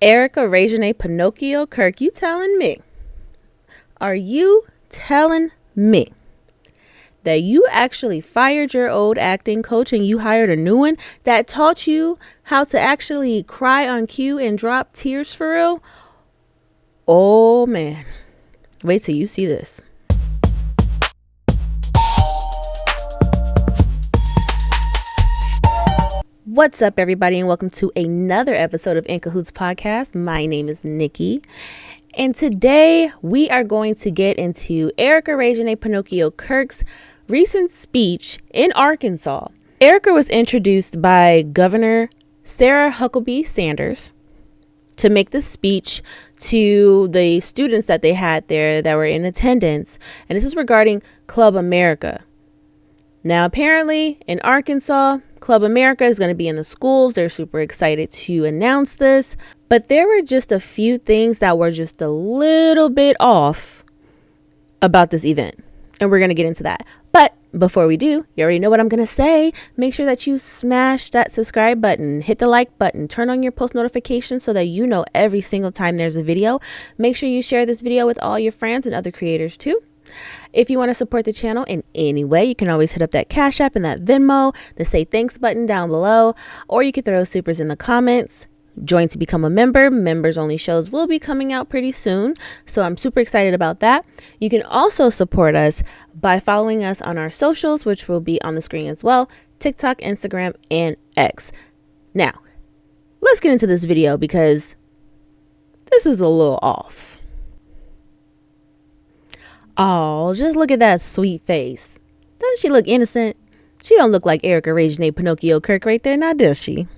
Erika Pinocchio Kirk, you telling me? Are you telling me that you actually fired your old acting coach and you hired a new one that taught you how to actually cry on cue and drop tears for real? Oh man, wait till you see this. What's up, everybody, and welcome to another episode of In Cahoots Podcast. My name is Nikki, and today we are going to get into Erika Pinocchio Kirk's recent speech in Arkansas. Erika was introduced by Governor Sarah Huckabee Sanders to make the speech to the students that they had there that were in attendance, and this is regarding Club America. Now, apparently in Arkansas, Club America is going to be in the schools. They're super excited to announce this, but there were just a few things that were just a little bit off about this event, and we're going to get into that. But before we do, you already know what I'm going to say. Make sure that you smash that subscribe button, hit the like button, turn on your post notifications so that you know every single time there's a video. Make sure you share this video with all your friends and other creators too. If you want to support the channel in any way, you can always hit up that Cash App and that Venmo, the Say Thanks button down below, or you could throw supers in the comments. Join to become a member. Members only shows will be coming out pretty soon, so I'm super excited about that. You can also support us by following us on our socials, which will be on the screen as well: TikTok, Instagram, and X. Now, let's get into this video because this is a little off. Oh, just look at that sweet face. Doesn't she look innocent? She don't look like Erika Pinocchio Kirk right there, now does she?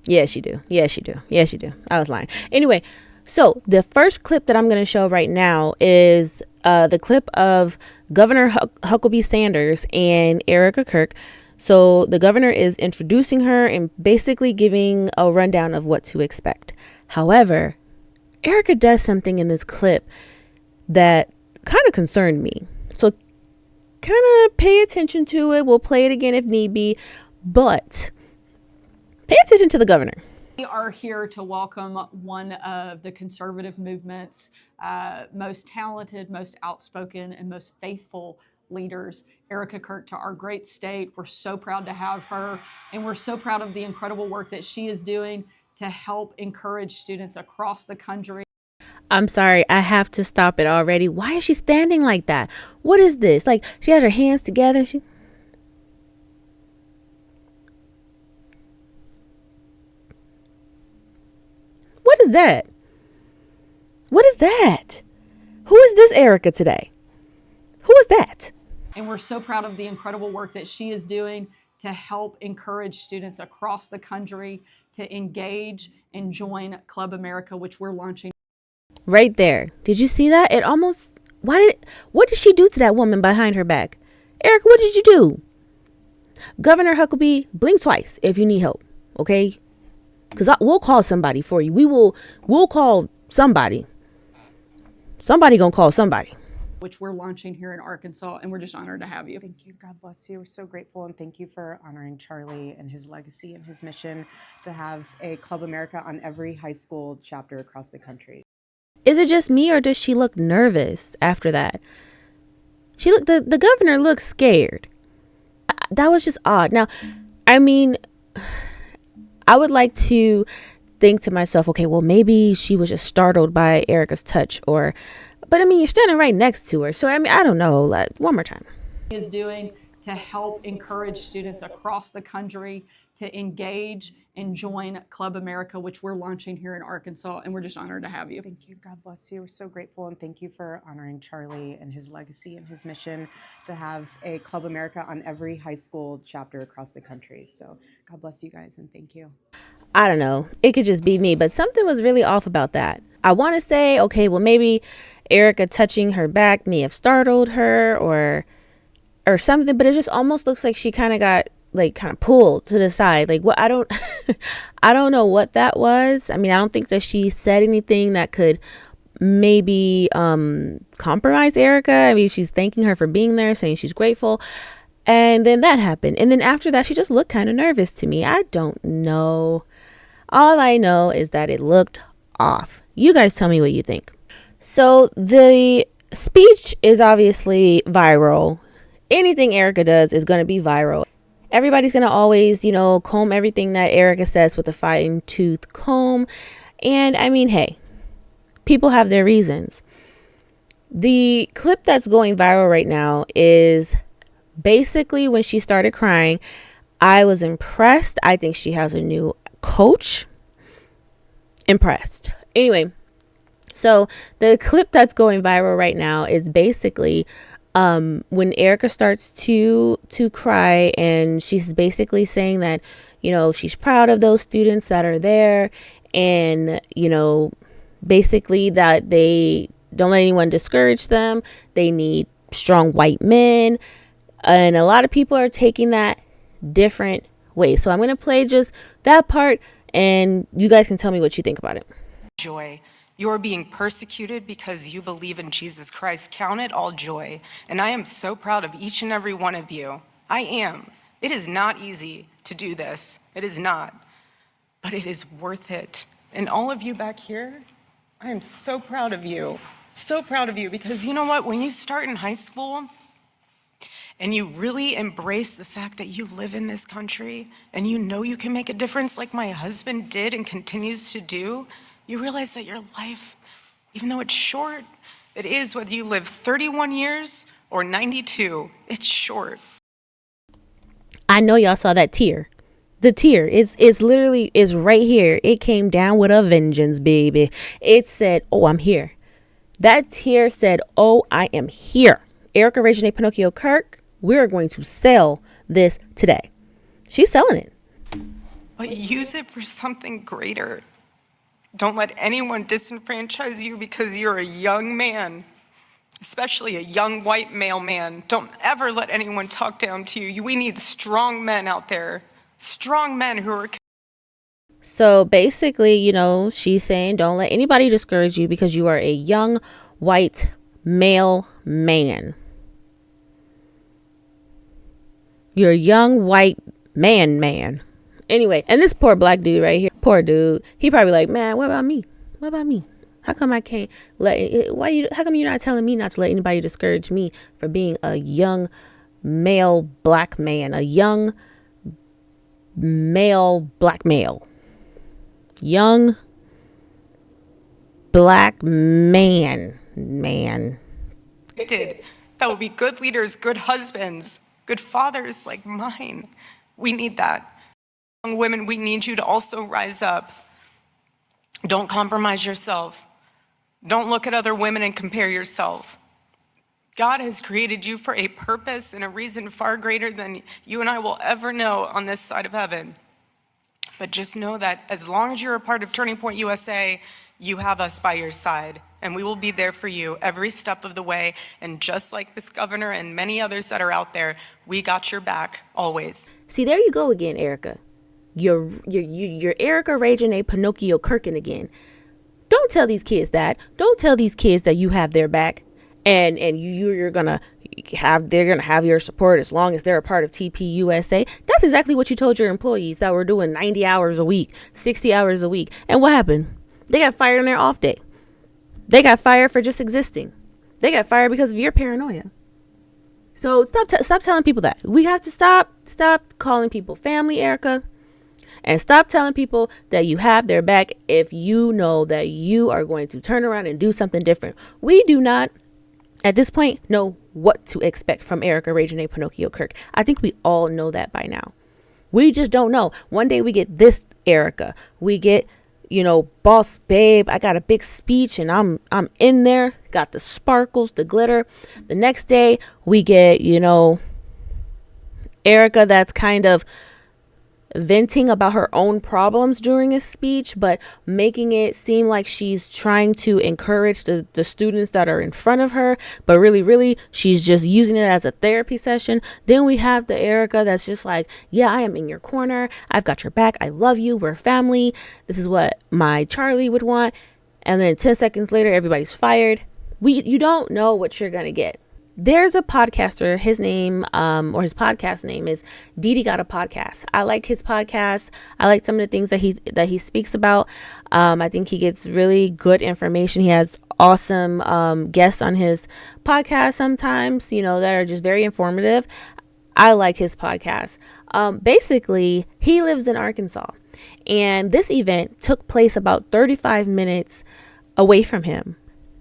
Yes, you do. Yes, you do. Yes, you do. I was lying. Anyway, so the first clip that I'm going to show right now is the clip of Governor Huckabee Sanders and Erika Kirk. So the governor is introducing her and basically giving a rundown of what to expect. However, Erika does something in this clip that kind of concerned me. So kind of pay attention to it. We'll play it again if need be, but pay attention to the governor. We are here to welcome one of the conservative movement's most talented, most outspoken, and most faithful leaders, Erika Kirk, to our great state. We're so proud to have her, and we're so proud of the incredible work that she is doing to help encourage students across the country. I'm sorry, I have to stop it already. Why is she standing like that? What is this? Like, she has her hands together. What is that? What is that? Who is this Erika today? Who is that? And we're so proud of the incredible work that she is doing to help encourage students across the country to engage and join Club America, which we're launching. Right there. Did you see that? It almost, what did she do to that woman behind her back? Erika, what did you do? Governor Huckabee, blink twice if you need help, okay? Because we'll call somebody for you. We'll call somebody. Somebody gonna call somebody. Which we're launching here in Arkansas, and we're just honored to have you. Thank you. God bless you. We're so grateful, and thank you for honoring Charlie and his legacy and his mission to have a Club America on every high school chapter across the country. Is it just me, or does she look nervous after that? The governor looks scared. That was just odd. Now, I mean, I would like to think to myself, okay, well, maybe she was just startled by Erika's touch, but I mean, you're standing right next to her. So, I mean, I don't know. Like, one more time. Is doing to help encourage students across the country to engage and join Club America, which we're launching here in Arkansas, and we're just honored to have you. Thank you. God bless you. We're so grateful, and thank you for honoring Charlie and his legacy and his mission to have a Club America on every high school chapter across the country. So God bless you guys, and thank you. I don't know. It could just be me, but something was really off about that. I want to say, okay, well, maybe Erika touching her back may have startled her or something, but it just almost looks like she kind of got pulled to the side. Like, what? I don't know what that was. I mean, I don't think that she said anything that could maybe compromise Erika. I mean, she's thanking her for being there, saying she's grateful. And then that happened. And then after that, she just looked kind of nervous to me. I don't know. All I know is that it looked off. You guys tell me what you think. So the speech is obviously viral. Anything Erika does is going to be viral. Everybody's going to always, comb everything that Erika says with a fine-tooth comb. And I mean, hey, people have their reasons. The clip that's going viral right now is basically when she started crying. I was impressed. I think she has a new coach. Impressed. Anyway, so the clip that's going viral right now is basically when Erika starts to cry, and she's basically saying that, she's proud of those students that are there, and, basically that they don't let anyone discourage them. They need strong white men. And a lot of people are taking that different ways. So I'm going to play just that part, and you guys can tell me what you think about it. Joy. You are being persecuted because you believe in Jesus Christ. Count it all joy. And I am so proud of each and every one of you. I am. It is not easy to do this. It is not. But it is worth it. And all of you back here, I am so proud of you. So proud of you, because you know what? When you start in high school and you really embrace the fact that you live in this country and you can make a difference like my husband did and continues to do, you realize that your life, even though it's short, it is, whether you live 31 years or 92, it's short. I know y'all saw that tear. The tear is literally is right here. It came down with a vengeance, baby. It said, "Oh, I'm here." That tear said, "Oh, I am here." Erika Reginae Pinocchio Kirk, we're going to sell this today. She's selling it. But use it for something greater. Don't let anyone disenfranchise you because you're a young man, especially a young white male man. Don't ever let anyone talk down to you. We need strong men out there, strong men who are... So basically, she's saying don't let anybody discourage you because you are a young white male man. You're a young white man. Anyway, and this poor black dude right here, poor dude, he probably like, man, what about me? What about me? How come I can't how come you're not telling me not to let anybody discourage me for being a young male black man, a young male black male, young black man. That will be good leaders, good husbands, good fathers like mine. We need that. Young women, we need you to also rise up. Don't compromise yourself. Don't look at other women and compare yourself. God has created you for a purpose and a reason far greater than you and I will ever know on this side of heaven. But just know that as long as you're a part of Turning Point USA, you have us by your side, and we will be there for you every step of the way. And just like this governor and many others that are out there, we got your back always. See, there you go again, Erika. You're Erika Reginae Pinocchio Kirkin again. Don't tell these kids that. Don't tell these kids that you have their back, and they're gonna have your support as long as they're a part of TPUSA. That's exactly what you told your employees that were doing 90 hours a week, 60 hours a week. And what happened? They got fired on their off day. They got fired for just existing. They got fired because of your paranoia. So stop telling people that. We have to stop calling people family, Erika. And stop telling people that you have their back if you know that you are going to turn around and do something different. We do not, at this point, know what to expect from Erika Reginae Pinocchio Kirk. I think we all know that by now. We just don't know. One day we get this Erika. We get, boss babe, I got a big speech and I'm in there, got the sparkles, the glitter. The next day we get, Erika that's kind of venting about her own problems during a speech, but making it seem like she's trying to encourage the students that are in front of her, but really she's just using it as a therapy session. Then we have the Erika that's just like, yeah, I am in your corner, I've got your back, I love you, we're family, this is what my Charlie would want. And then 10 seconds later everybody's fired. You don't know what you're gonna get. There's a podcaster, his name, or his podcast name is Didi Got a Podcast. I like his podcast. I like some of the things that he speaks about. I think he gets really good information. He has awesome guests on his podcast sometimes, that are just very informative. I like his podcast. Basically, he lives in Arkansas, and this event took place about 35 minutes away from him.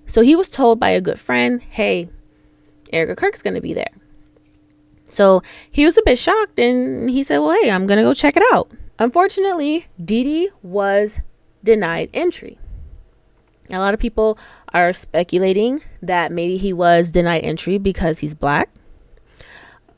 So he was told by a good friend, hey, Erika Kirk's going to be there. So he was a bit shocked, and he said, well, hey, I'm going to go check it out. Unfortunately, Didi was denied entry. A lot of people are speculating that maybe he was denied entry because he's black.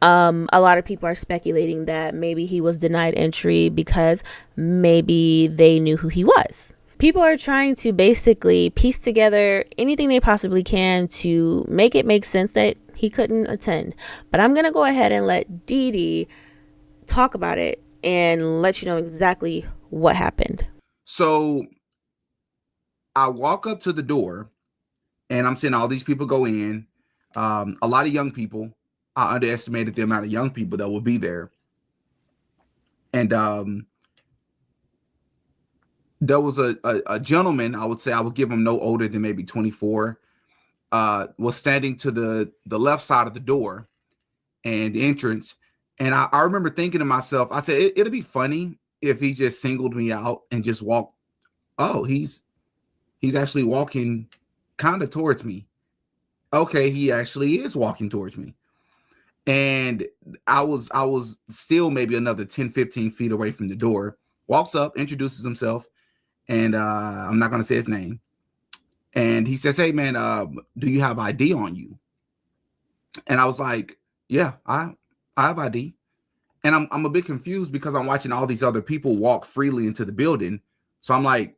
A lot of people are speculating that maybe he was denied entry because maybe they knew who he was. People are trying to basically piece together anything they possibly can to make it make sense that he couldn't attend. But I'm going to go ahead and let Didi talk about it and let you know exactly what happened. So I walk up to the door and I'm seeing all these people go in. A lot of young people. I underestimated the amount of young people that will be there. And there was a gentleman, I would say I would give him no older than maybe 24, was standing to the left side of the door and the entrance. And I remember thinking to myself, I said, it'll be funny if he just singled me out and just walked. Oh, he's actually walking kind of towards me. Okay, he actually is walking towards me. And I was still maybe another 10, 15 feet away from the door. Walks up, introduces himself, and I'm not going to say his name. And he says, hey, man, do you have ID on you? And I was like, yeah, I have ID. And I'm a bit confused because I'm watching all these other people walk freely into the building. So I'm like,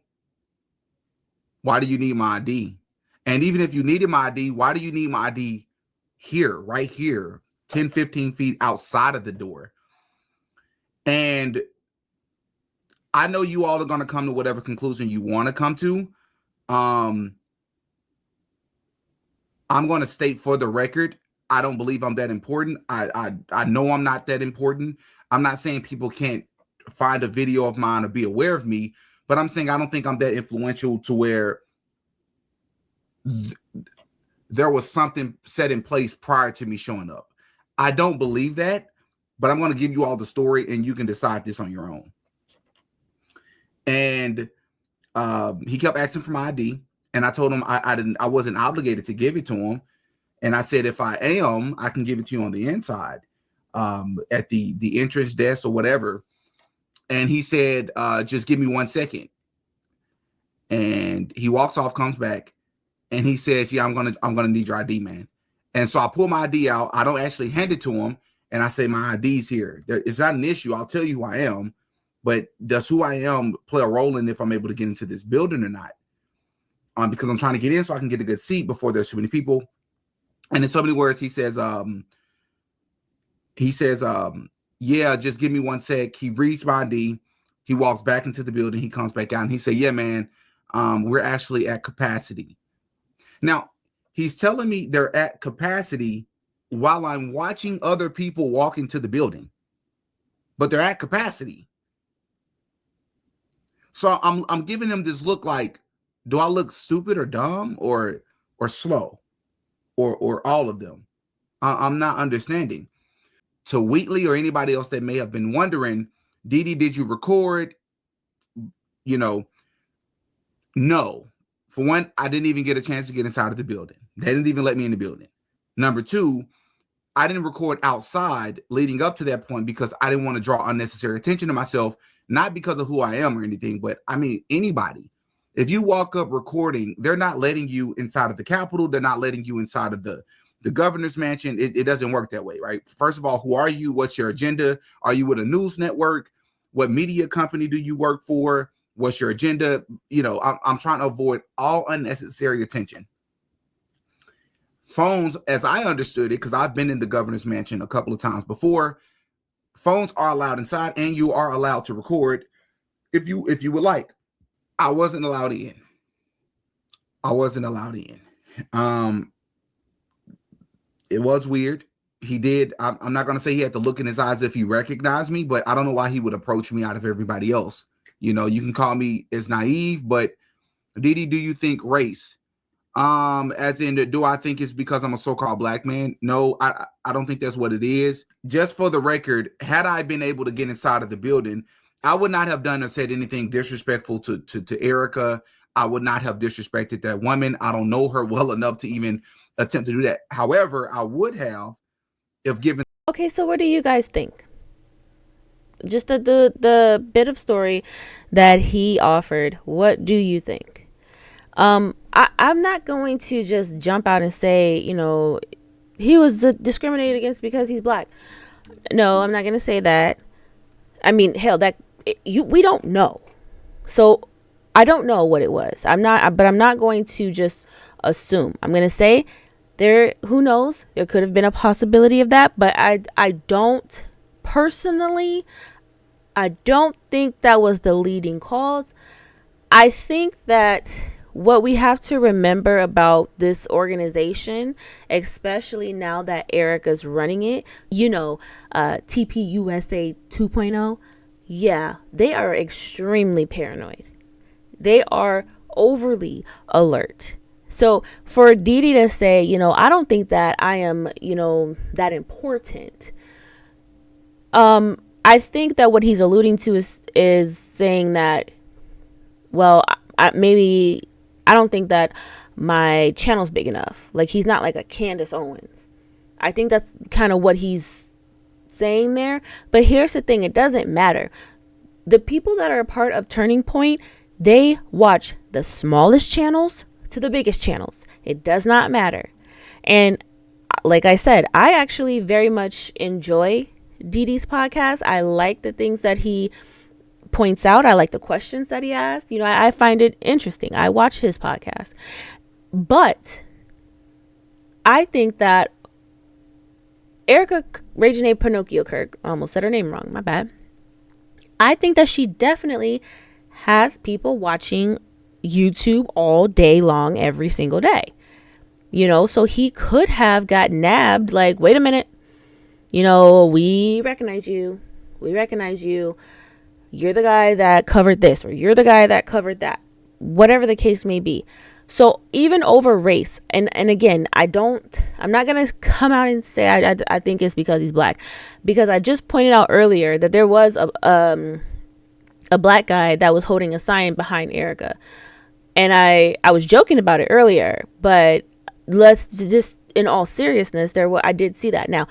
why do you need my ID? And even if you needed my ID, why do you need my ID here, right here, 10, 15 feet outside of the door? And I know you all are going to come to whatever conclusion you want to come to. I'm going to state for the record, I don't believe I'm that important. I know I'm not that important. I'm not saying people can't find a video of mine or be aware of me, but I'm saying I don't think I'm that influential to where there was something set in place prior to me showing up. I don't believe that, but I'm going to give you all the story and you can decide this on your own. And he kept asking for my ID, and I told him I wasn't obligated to give it to him. And I said, if I am, I can give it to you on the inside, at the entrance desk or whatever. And he said, just give me 1 second. And he walks off, comes back, and he says, yeah, I'm gonna need your ID, man. And so I pull my ID out. I don't actually hand it to him, and I say, my ID's here. It's not an issue. I'll tell you who I am, but does who I am play a role in if I'm able to get into this building or not? Because I'm trying to get in so I can get a good seat before there's too many people. And in so many words, he says, yeah, just give me 1 sec. He reads my ID. He walks back into the building. He comes back out and he said, yeah, man, we're actually at capacity. Now, he's telling me they're at capacity while I'm watching other people walk into the building, but they're at capacity. So I'm giving him this look like, do I look stupid or dumb or slow or all of them? I'm not understanding. To Wheatley or anybody else that may have been wondering, Didi, did you record? No. For one, I didn't even get a chance to get inside of the building. They didn't even let me in the building. Number two, I didn't record outside leading up to that point because I didn't want to draw unnecessary attention to myself, not because of who I am or anything, but I mean, anybody. If you walk up recording, they're not letting you inside of the Capitol. They're not letting you inside of the governor's mansion. It doesn't work that way, right? First of all, who are you? What's your agenda? Are you with a news network? What media company do you work for? What's your agenda? I'm trying to avoid all unnecessary attention. Phones, as I understood it, because I've been in the governor's mansion a couple of times before, phones are allowed inside and you are allowed to record if you would like. I wasn't allowed in. It was weird. He did. I'm not going to say he had the look in his eyes if he recognized me, but I don't know why he would approach me out of everybody else. You know, you can call me as naive, but Didi, do you think race? As in, do I think it's because I'm a so-called black man? No, I don't think that's what it is. Just for the record, had I been able to get inside of the building, I would not have done or said anything disrespectful to Erika. I would not have disrespected that woman. I don't know her well enough to even attempt to do that. However, I would have if given. Okay, so what do you guys think? Just the bit of story that he offered, what do you think? I'm not going to just jump out and say, you know, he was discriminated against because he's black. No, I'm not going to say that. I mean, hell, we don't know. So I don't know what it was. I'm not going to just assume. I'm going to say who knows? There could have been a possibility of that, but I don't personally, I don't think that was the leading cause. I think that what we have to remember about this organization, especially now that Erika's running it, you know, TPUSA 2.0, yeah, they are extremely paranoid. They are overly alert. So for Didi to say, you know, I don't think that I am, you know, that important. I think that what he's alluding to is saying that, well, maybe I don't think that my channel's big enough. Like, he's not like a Candace Owens. I think that's kind of what he's saying there. But here's the thing. It doesn't matter. The people that are a part of Turning Point, they watch the smallest channels to the biggest channels. It does not matter. And like I said, I actually very much enjoy Didi's podcast. I like the things that he points out. I like the questions that he asks. You know, I find it interesting. I watch his podcast. But I think that Erika Reginae Pinocchio Kirk, I almost said her name wrong, my bad. I think that she definitely has people watching YouTube all day long, every single day. You know, so he could have got nabbed like, wait a minute, you know, we recognize you. We recognize you. You're the guy that covered this, or you're the guy that covered that, whatever the case may be. So even over race, and again, I'm not going to come out and say I think it's because he's black, because I just pointed out earlier that there was a black guy that was holding a sign behind Erika. And I was joking about it earlier, but let's just, in all seriousness, I did see that. Now,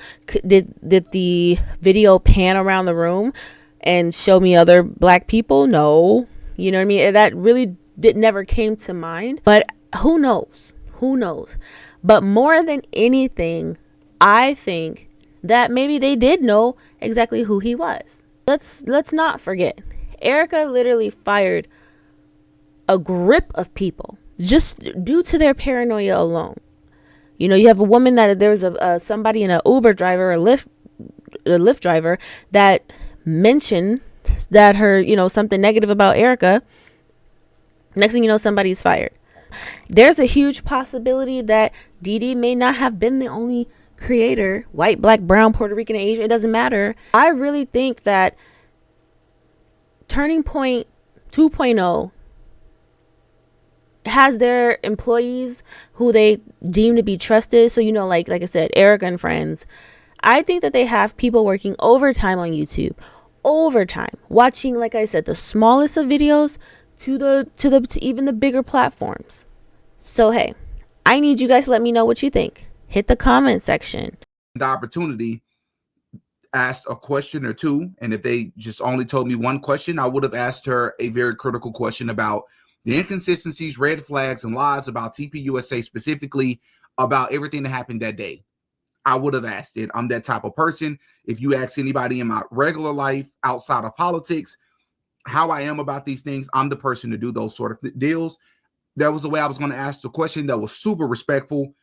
did the video pan around the room and show me other black people? No. You know what I mean? That really never came to mind. But who knows? Who knows? But more than anything, I think that maybe they did know exactly who he was. Let's not forget. Erika literally fired a grip of people just due to their paranoia alone. You know, you have a woman that there's somebody in an Uber driver, a Lyft driver that mentioned that her, you know, something negative about Erika. Next thing you know, somebody's fired. There's a huge possibility that Didi may not have been the only creator, white, black, brown, Puerto Rican, Asian, it doesn't matter. I really think that Turning Point 2.0 has their employees who they deem to be trusted. So, you know, like I said, Erika and friends. I think that they have people working overtime on YouTube, watching, like I said, the smallest of videos to even the bigger platforms. So, hey, I need you guys to let me know what you think. Hit the comment section. The opportunity, asked a question or two, and if they just only told me one question, I would have asked her a very critical question about the inconsistencies, red flags, and lies about TPUSA, specifically about everything that happened that day. I would have asked it. I'm that type of person. If you ask anybody in my regular life outside of politics how I am about these things, I'm the person to do those sort of deals. That was the way I was going to ask the question. That was super respectful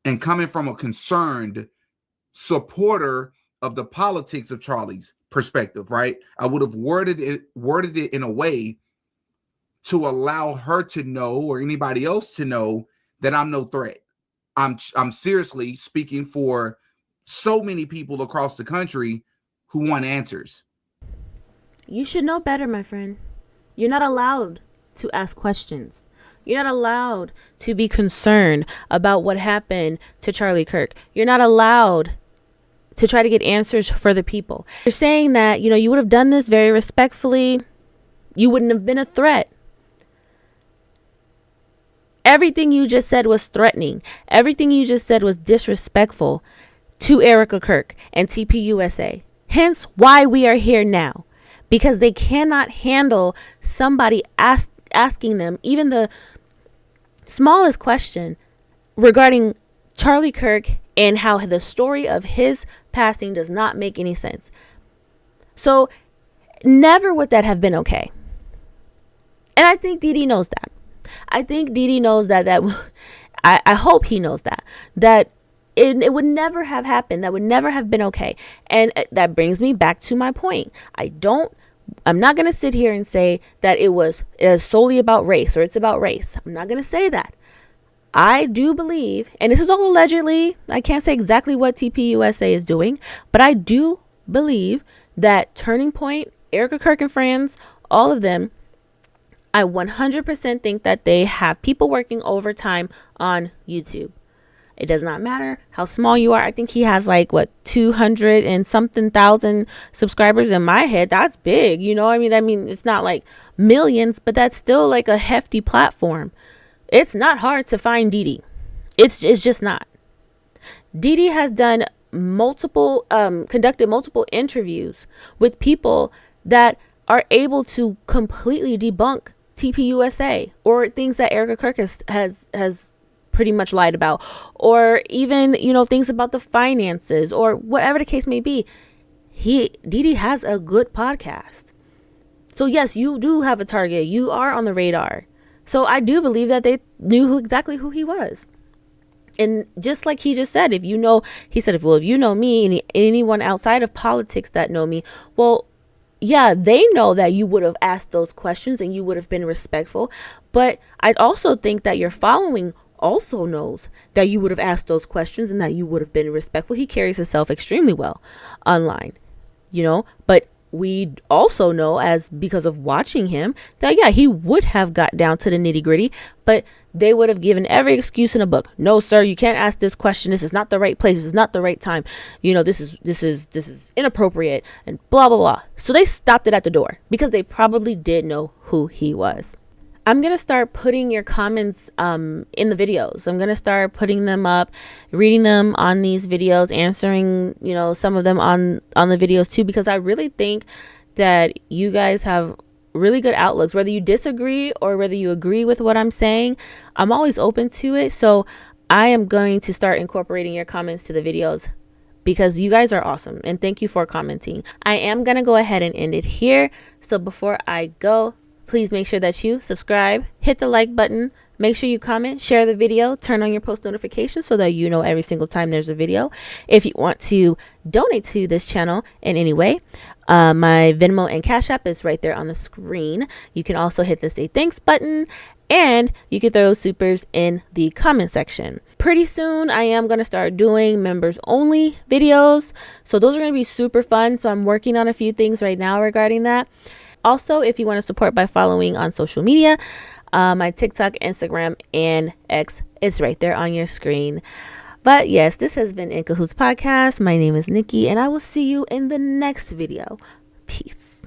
and coming from a concerned supporter of the politics of Charlie's perspective, right? I would have worded it in a way to allow her to know, or anybody else to know, that I'm no threat. I'm seriously speaking for so many people across the country who want answers. You should know better, my friend. You're not allowed to ask questions. You're not allowed to be concerned about what happened to Charlie Kirk. You're not allowed to try to get answers for the people. You're saying that, you would have done this very respectfully. You wouldn't have been a threat. Everything you just said was threatening. Everything you just said was disrespectful to Erika Kirk and TPUSA. Hence why we are here now. Because they cannot handle somebody asking them even the smallest question regarding Charlie Kirk and how the story of his passing does not make any sense. So never would that have been okay. And I think Didi knows that. I think Didi knows that I hope he knows that it would never have happened. That would never have been okay. And that brings me back to my point. I'm not going to sit here and say that it was solely about race or it's about race. I'm not going to say that. I do believe, and this is all allegedly, I can't say exactly what TPUSA is doing, but I do believe that Turning Point, Erika Kirk and friends, all of them, I 100% think that they have people working overtime on YouTube. It does not matter how small you are. I think he has 200 and something thousand subscribers. In my head, that's big. I mean, it's not like millions, but that's still like a hefty platform. It's not hard to find Didi. It's just not. Didi has done conducted multiple interviews with people that are able to completely debunk TPUSA or things that Erika Kirk has pretty much lied about, or even things about the finances or whatever the case may be. Didi has a good podcast. So yes, you do have a target. You are on the radar. So I do believe that they knew exactly who he was. And just like he just said, if you know me and anyone outside of politics that know me, well, yeah, they know that you would have asked those questions and you would have been respectful. But I also think that your following also knows that you would have asked those questions and that you would have been respectful. He carries himself extremely well online, but we also know, as because of watching him, that yeah, he would have got down to the nitty gritty, but they would have given every excuse in a book. No, sir, you can't ask this question. This is not the right place. This is not the right time. This is inappropriate and blah, blah, blah. So they stopped it at the door because they probably did know who he was. I'm going to start putting your comments in the videos. I'm going to start putting them up, reading them on these videos, answering, some of them on the videos too, because I really think that you guys have really good outlooks, whether you disagree or whether you agree with what I'm saying. I'm always open to it. So I am going to start incorporating your comments to the videos because you guys are awesome. And thank you for commenting. I am going to go ahead and end it here. So before I go, please make sure that you subscribe, hit the like button, make sure you comment, share the video, turn on your post notifications so that you know every single time there's a video. If you want to donate to this channel in any way, my Venmo and Cash App is right there on the screen. You can also hit the say thanks button and you can throw supers in the comment section. Pretty soon I am going to start doing members only videos. So those are going to be super fun. So I'm working on a few things right now regarding that. Also, if you want to support by following on social media, my TikTok, Instagram, and X is right there on your screen. But yes, this has been In Cahoots Podcast. My name is Nikki, and I will see you in the next video. Peace.